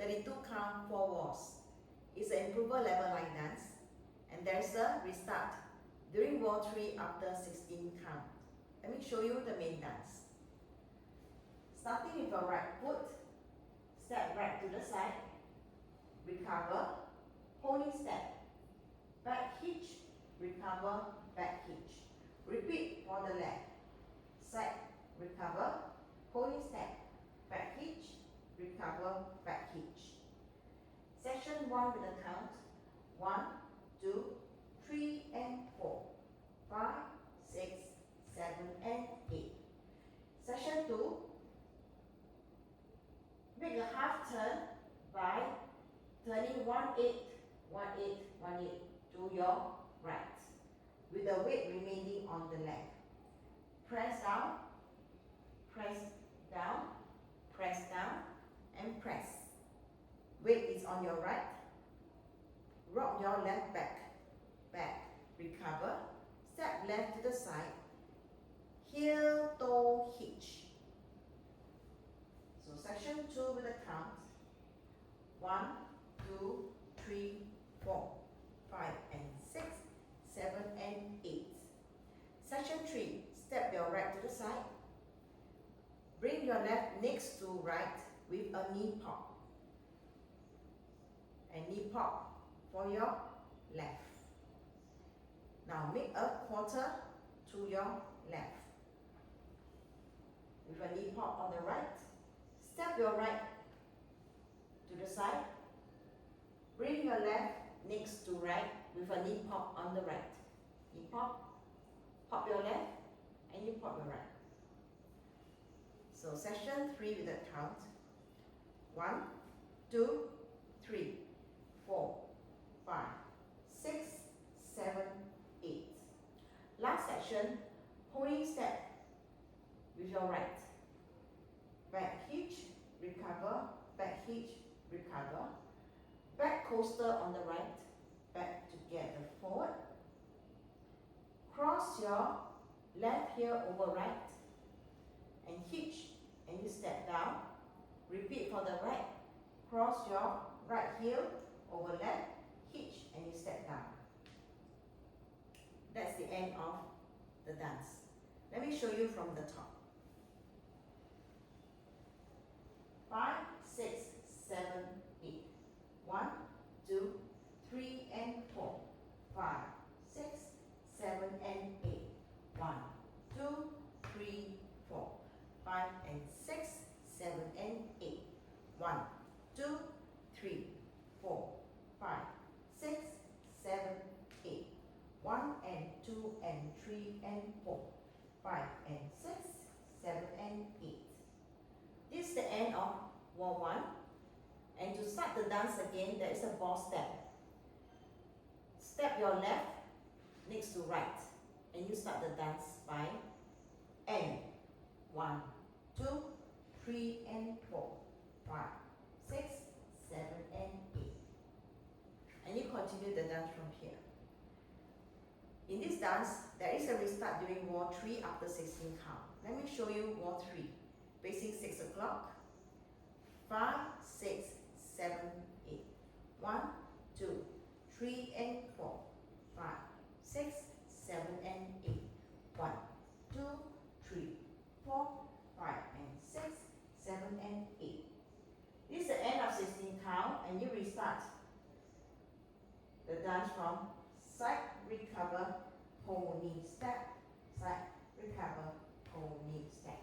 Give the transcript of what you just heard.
32 count 4 walls. It's an improver level line dance, and there's a restart during wall 3 after 16 count. Let me show you the main dance. Starting with your right foot, step right to the side, recover, holding step, back hitch, recover, back hitch. Repeat for the left. Side, recover, holding step, back hitch, recover, back hitch. Section 1 with the count 1, 2, 3 and 4, 5, 6, 7 and 8. Section 2, make a half turn by turning 1/8, 1/8, 1/8 to your right, with the weight remaining on the left. Press down, press down, press down, and press. Weight is on your right. Rock your left back, back, recover, step left to the side, heel, toe, hitch. So section 2 with the count 1, 2, 3, 4, 5 and 6, 7 and 8. Section 3, step your right to the side. Bring your left next to right with a knee pop. And knee pop for your left. Now make a quarter to your left. With a knee pop on the right, step your right to the side. Bring your left next to right with a knee pop on the right. Knee pop, pop your left, and you pop your right. So section 3 with the count 1, 2, 3, 4, 5, 6, 7, 8. Last section, holding step with your right. Back hitch, recover, back hitch, recover. Back coaster on the right, back together forward. Cross your left heel over right and hitch, and you step down. Repeat for the right. Cross your right heel over left, hitch, and you step down. That's the end of the dance. Let me show you from the top. 5, 6, 7, 8. 1, 2, 3 and 4, 5, 6, 7 and 8. 1, 2, 3, 4, 5 and 6, 7 and 8. 1, 2, 3, 4, 5, 6, 7, 8. 1 and 2 and 3 and 4, 5 and 6, 7 and 8. This is the end of wall 1. And to start the dance again, there is a ball step. Step your left next to right, and you start the dance by N. 1, 2, 3 and 4, 5, 6, 7 and 8. And you continue the dance from here. In this dance, there is a restart during wall 3 after 16 count. Let me show you wall 3. Facing 6 o'clock. 5, 6, 7, 8. 1, 2, 3 and 4, 5, 6, 7 and 8. 1, 2, 3, 4, 5 and 6, 7 and 8. This is the end of 16 count, and you restart the dance from side, recover, hold knee, step, side, recover, hold knee, step.